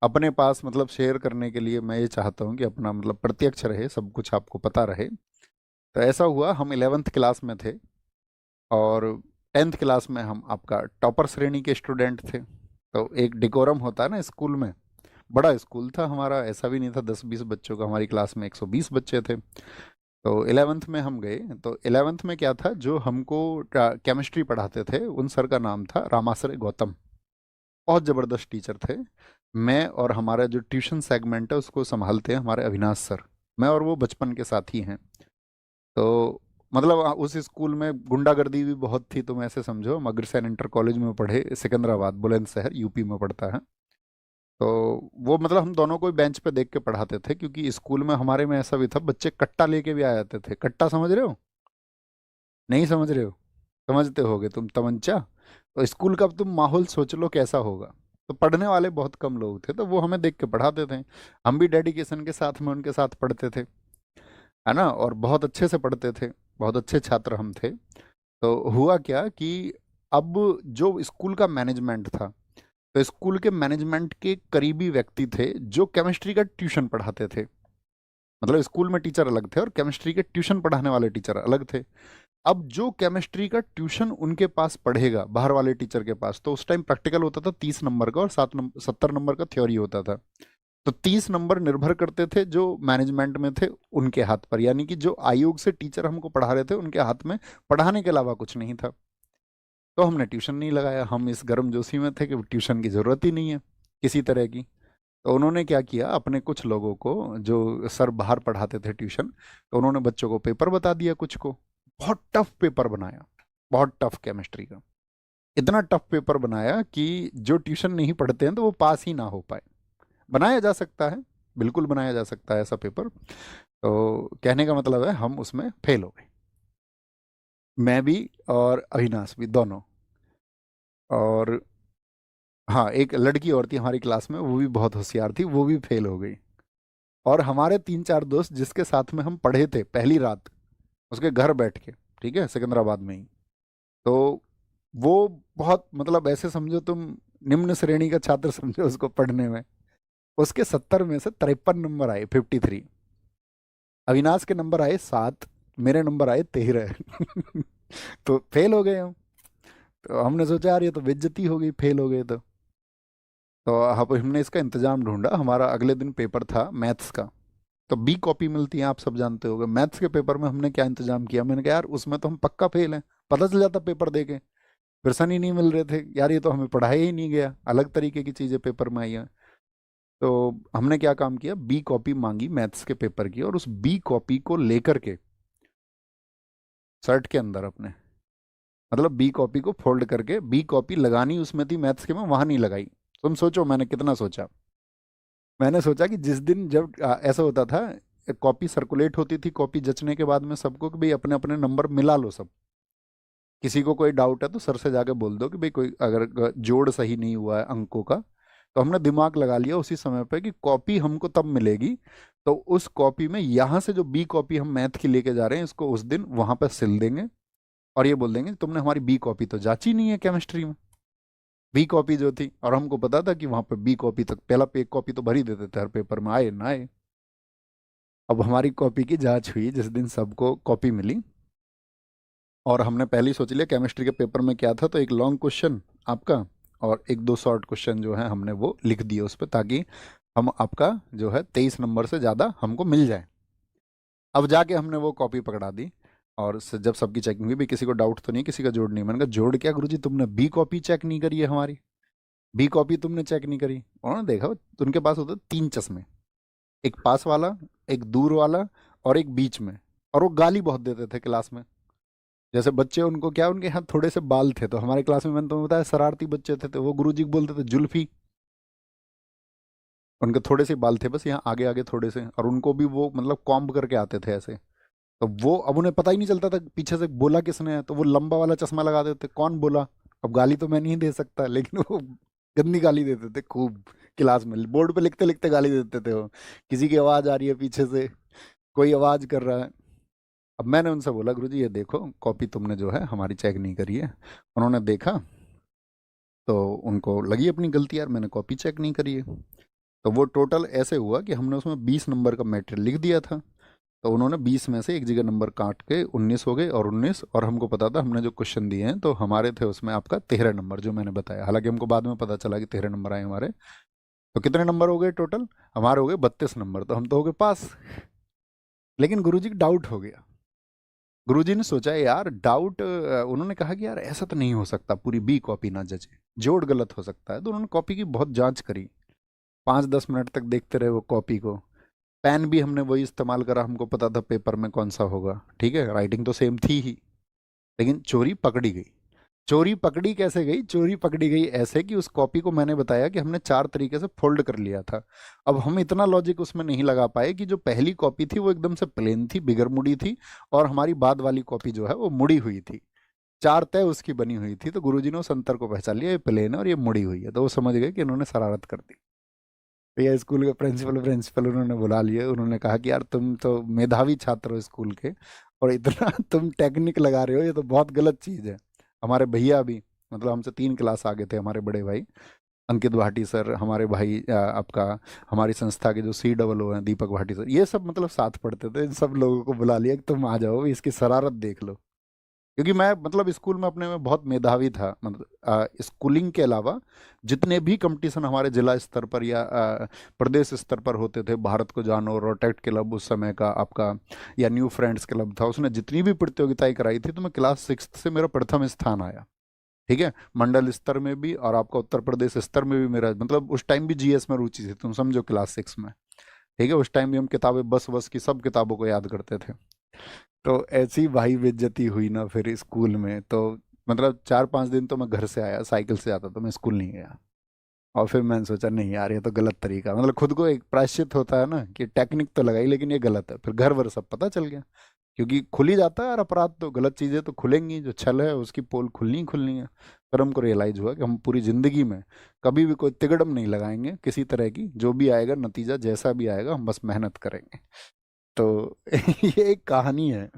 अपने पास मतलब शेयर करने के लिए मैं ये चाहता हूँ कि अपना मतलब प्रत्यक्ष रहे, सब कुछ आपको पता रहे। तो ऐसा हुआ, हम 11th क्लास में थे और 10th क्लास में हम आपका टॉपर श्रेणी के स्टूडेंट थे। तो एक डिकोरम होता है ना स्कूल में। बड़ा स्कूल था हमारा, ऐसा भी नहीं था 10-20 बच्चों का, हमारी क्लास में 120 बच्चे थे। तो 11th में हम गए। तो 11th में क्या था, जो हमको केमिस्ट्री पढ़ाते थे उन सर का नाम था रामाश्रय गौतम। बहुत ज़बरदस्त टीचर थे। मैं और हमारा जो ट्यूशन सेगमेंट है उसको संभालते हैं हमारे अविनाश सर। मैं और वो बचपन के साथी हैं। तो मतलब उस स्कूल में गुंडागर्दी भी बहुत थी, तुम ऐसे समझो। हम अग्रसेन इंटर कॉलेज में पढ़े, सिकंदराबाद बुलंदशहर यूपी में पड़ता है। तो वो मतलब हम दोनों को ही बेंच पे देख के पढ़ाते थे, क्योंकि स्कूल में हमारे में ऐसा भी था, बच्चे कट्टा लेके भी आ जाते थे। कट्टा समझ रहे हो? नहीं समझ रहे हो? समझते होगे तुम, तमंचा। तो स्कूल का अब तुम माहौल सोच लो कैसा होगा। तो पढ़ने वाले बहुत कम लोग थे, तो वो हमें देख के पढ़ाते थे। हम भी डेडिकेशन के साथ में उनके साथ पढ़ते थे, है ना, और बहुत अच्छे से पढ़ते थे। बहुत अच्छे छात्र हम थे। तो हुआ क्या कि अब जो स्कूल का मैनेजमेंट था, तो स्कूल के मैनेजमेंट के करीबी व्यक्ति थे जो केमिस्ट्री का ट्यूशन पढ़ाते थे। मतलब स्कूल में टीचर अलग थे और केमिस्ट्री के ट्यूशन पढ़ाने वाले टीचर अलग थे। अब जो केमिस्ट्री का ट्यूशन उनके पास पढ़ेगा बाहर वाले टीचर के पास, तो उस टाइम प्रैक्टिकल होता था 30 नंबर का और 70 नंबर का थ्योरी होता था। तो 30 नंबर निर्भर करते थे जो मैनेजमेंट में थे उनके हाथ पर, यानी कि जो आयोग से टीचर हमको पढ़ा रहे थे उनके हाथ में पढ़ाने के अलावा कुछ नहीं था। तो हमने ट्यूशन नहीं लगाया, हम इस गर्मजोशी में थे कि ट्यूशन की ज़रूरत ही नहीं है किसी तरह की। तो उन्होंने क्या किया, अपने कुछ लोगों को, जो सर बाहर पढ़ाते थे ट्यूशन, तो उन्होंने बच्चों को पेपर बता दिया कुछ को। बहुत टफ पेपर बनाया, बहुत टफ केमिस्ट्री का। इतना टफ पेपर बनाया कि जो ट्यूशन नहीं पढ़ते हैं तो वो पास ही ना हो पाए। बनाया जा सकता है, बिल्कुल बनाया जा सकता है ऐसा पेपर। तो कहने का मतलब है हम उसमें फेल हो गए, मैं भी और अविनाश भी दोनों। और हाँ, एक लड़की और थी हमारी क्लास में, वो भी बहुत होशियार थी, वो भी फेल हो गई। और हमारे 3-4 दोस्त जिसके साथ में हम पढ़े थे पहली रात, उसके घर बैठ के, ठीक है, सिकंदराबाद में ही। तो वो बहुत मतलब ऐसे समझो तुम, निम्न श्रेणी का छात्र समझो उसको पढ़ने में। उसके 70 में से 53 नंबर आए, 53। अविनाश के नंबर आए 7, मेरे नंबर आए 13। तो फेल हो गए हम। तो हमने सोचा यार ये तो बेइज्जती हो गई, फेल हो गए तो अब हमने इसका इंतजाम ढूंढा। हमारा अगले दिन पेपर था मैथ्स का। तो बी कॉपी मिलती है, आप सब जानते होंगे। मैथ्स के पेपर में हमने क्या इंतजाम किया, मैंने कहा यार उसमें तो हम पक्का फेल हैं, पता चल जाता पेपर देके। प्रश्न ही नहीं मिल रहे थे यार, ये तो हमें पढ़ाया ही नहीं गया, अलग तरीके की चीज़ें पेपर में आई हैं। तो हमने क्या काम किया, बी कॉपी मांगी मैथ्स के पेपर की, और उस बी कॉपी को लेकर के शर्ट के अंदर अपने, मतलब बी कॉपी को फोल्ड करके, बी कॉपी लगानी उसमें थी मैथ्स के में, वहां नहीं लगाई। तुम सोचो मैंने कितना सोचा। मैंने सोचा कि जिस दिन जब ऐसा होता था, कॉपी सर्कुलेट होती थी, कॉपी जचने के बाद में सबको कि भाई अपने अपने नंबर मिला लो सब। किसी को कोई डाउट है तो सर से जाके बोल दो कि भाई कोई अगर जोड़ सही नहीं हुआ है अंकों का। तो हमने दिमाग लगा लिया उसी समय पे कि कॉपी हमको तब मिलेगी। तो उस कॉपी में यहाँ से जो बी कॉपी हम मैथ की लेके जा रहे हैं, इसको उस दिन वहां पर सिल देंगे। और ये बोल देंगे तुमने हमारी बी कॉपी तो जांची नहीं है केमिस्ट्री में। बी कॉपी जो थी, और हमको पता था कि वहां पे बी कॉपी तक पहला पे कॉपी तो भर ही देते थे हर पेपर में, आए ना आए। अब हमारी कॉपी की जांच हुई जिस दिन सबको कॉपी मिली। और हमने पहले ही सोच लिया केमिस्ट्री के पेपर में क्या था, तो एक लॉन्ग क्वेश्चन आपका और एक दो शॉर्ट क्वेश्चन जो है हमने वो लिख दिए उस पर, ताकि हम आपका जो है 23 नंबर से ज़्यादा हमको मिल जाए। अब जाके हमने वो कॉपी पकड़ा दी। और जब सबकी चेकिंग हुई, भी किसी को डाउट तो नहीं, किसी का जोड़ नहीं। मैंने कहा जोड़ क्या गुरुजी, तुमने बी कॉपी चेक नहीं करी है हमारी, बी कॉपी तुमने चेक नहीं करी। उन्होंने देखा तो उनके पास होते 3 चश्मे, एक पास वाला, एक दूर वाला, और एक बीच में। और वो गाली बहुत देते थे क्लास में। जैसे बच्चे, उनको क्या, उनके यहाँ थोड़े से बाल थे, तो हमारे क्लास में, मैंने तुम्हें बताया, शरारती बच्चे थे, तो वो गुरुजी को बोलते थे जुल्फी। उनके थोड़े से बाल थे बस यहाँ आगे आगे थोड़े से, और उनको भी वो मतलब कॉम्ब करके आते थे ऐसे। तो वो अब उन्हें पता ही नहीं चलता था पीछे से बोला किसने है, तो वो लंबा वाला चश्मा लगा देते थे, कौन बोला। अब गाली तो मैं नहीं दे सकता, लेकिन वो गंदी गाली देते थे खूब। क्लास में बोर्ड पे लिखते लिखते गाली देते थे वो। किसी की आवाज़ आ रही है पीछे से, कोई आवाज़ कर रहा है। अब मैंने उनसे बोला गुरुजी ये देखो कॉपी तुमने जो है हमारी चेक नहीं करी है। उन्होंने देखा, तो उनको लगी अपनी गलती, यार मैंने कॉपी चेक नहीं करी है। तो वो टोटल ऐसे हुआ कि हमने उसमें 20 नंबर का मैटर लिख दिया था। तो उन्होंने 20 में से एक जगह नंबर काट के 19 हो गए, और 19, और हमको पता था हमने जो क्वेश्चन दिए हैं तो हमारे थे उसमें आपका 13 नंबर जो मैंने बताया। हालांकि हमको बाद में पता चला कि 13 नंबर आए हमारे। तो कितने नंबर हो गए टोटल? हमारे हो गए 32 नंबर, तो हम तो हो गए पास। लेकिन गुरुजी को डाउट हो गया। गुरुजी ने सोचा यार डाउट, उन्होंने कहा कि यार ऐसा तो नहीं हो सकता पूरी बी कॉपी ना जचे, जोड़ गलत हो सकता है। तो उन्होंने कॉपी की बहुत जांच करी, 5-10 मिनट तक देखते रहे वो कॉपी को। पेन भी हमने वही इस्तेमाल करा, हमको पता था पेपर में कौन सा होगा, ठीक है, राइटिंग तो सेम थी ही। लेकिन चोरी पकड़ी गई। चोरी पकड़ी कैसे गई? चोरी पकड़ी गई ऐसे कि उस कॉपी को मैंने बताया कि हमने 4 तरीके से फोल्ड कर लिया था। अब हम इतना लॉजिक उसमें नहीं लगा पाए कि जो पहली कॉपी थी वो एकदम से प्लेन थी, बिगर मुड़ी थी, और हमारी बाद वाली कॉपी जो है वो मुड़ी हुई थी। 4 तय उसकी बनी हुई थी। तो गुरुजी ने उस अंतर को पहचान लिया, ये प्लेन है और ये मुड़ी हुई है। तो वो समझ गए कि इन्होंने शरारत कर दी। तो ये स्कूल के प्रिंसिपल प्रिंसिपल उन्होंने बुला लिए। उन्होंने कहा कि यार तुम तो मेधावी छात्र हो स्कूल के, और इतना तुम टेक्निक लगा रहे हो, ये तो बहुत गलत चीज़ है। हमारे भैया भी, मतलब हमसे 3 क्लास आगे थे हमारे बड़े भाई अंकित भाटी सर, हमारे भाई आपका हमारी संस्था के जो COO हैं दीपक भाटी सर, ये सब मतलब साथ पढ़ते थे। इन सब लोगों को बुला लिया कि तुम आ जाओ, इसकी शरारत देख लो। क्योंकि मैं मतलब स्कूल में अपने में बहुत मेधावी था। मतलब स्कूलिंग के अलावा जितने भी कंपटीशन हमारे जिला स्तर पर या प्रदेश स्तर पर होते थे, भारत को जानो, रोटेट क्लब उस समय का आपका, या न्यू फ्रेंड्स क्लब था, उसने जितनी भी प्रतियोगिताएं कराई थी तो मैं क्लास 6 से मेरा प्रथम स्थान आया। ठीक है, मंडल स्तर में भी और आपका उत्तर प्रदेश स्तर में भी मेरा, मतलब उस टाइम भी GS में रुचि थी, तुम समझो क्लास 6 में। ठीक है, उस टाइम भी हम किताबें बस बस की सब किताबों को याद करते थे। तो ऐसी भाई बेइज्जती हुई ना फिर स्कूल में। तो मतलब 4-5 दिन तो मैं घर से आया, साइकिल से आता, तो मैं स्कूल नहीं गया। और फिर मैंने सोचा नहीं यार ये तो गलत तरीका, मतलब खुद को एक प्रायश्चित होता है ना कि टेक्निक तो लगाई लेकिन ये गलत है। फिर घर वर सब पता चल गया, क्योंकि खुल ही जाता है यार अपराध, तो गलत चीज़ें तो खुलेंगी, जो छल है उसकी पोल खुलनी ही खुलनी है। फिर हमको रियलाइज हुआ कि हम पूरी जिंदगी में कभी भी कोई तिगड़म नहीं लगाएंगे किसी तरह की, जो भी आएगा नतीजा जैसा भी आएगा हम बस मेहनत करेंगे। तो ये एक कहानी है।